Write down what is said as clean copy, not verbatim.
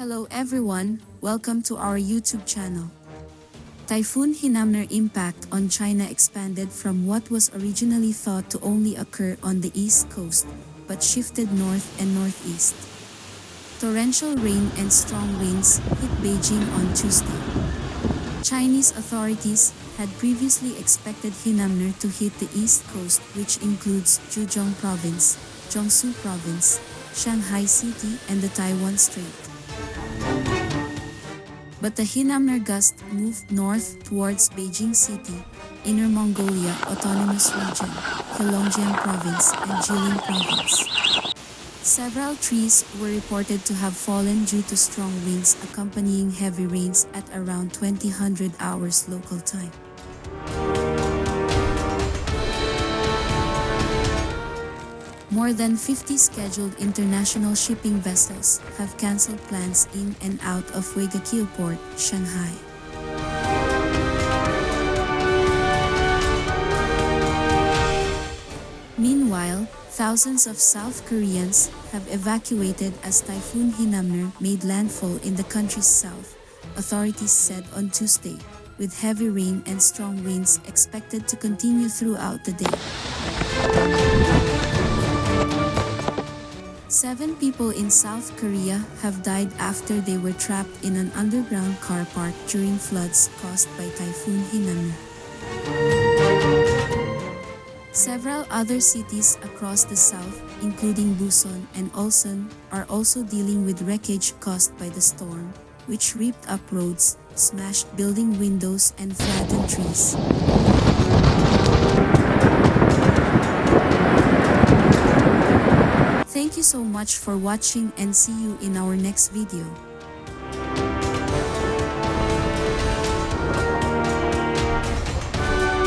Hello everyone, welcome to our YouTube channel. Typhoon Hinnamnor impact on China expanded from what was originally thought to only occur on the east coast, but shifted north and northeast. Torrential rain and strong winds hit Beijing on Tuesday. Chinese authorities had previously expected Hinnamnor to hit the east coast, which includes Zhejiang Province, Jiangsu Province, Shanghai City and the Taiwan Strait. But the Hinnamnor gust moved north towards Beijing City, Inner Mongolia Autonomous Region, Heilongjiang Province and Jilin Province. Several trees were reported to have fallen due to strong winds accompanying heavy rains at around 2000 hours local time. More than 50 scheduled international shipping vessels have cancelled plans in and out of Guangzhou Port, Shanghai. Meanwhile, thousands of South Koreans have evacuated as Typhoon Hinnamnor made landfall in the country's south, authorities said on Tuesday, with heavy rain and strong winds expected to continue throughout the day. 7 people in South Korea have died after they were trapped in an underground car park during floods caused by Typhoon Hinnamnor. Several other cities across the south, including Busan and Ulsan, are also dealing with wreckage caused by the storm, which ripped up roads, smashed building windows and flattened trees. Thank you so much for watching and see you in our next video.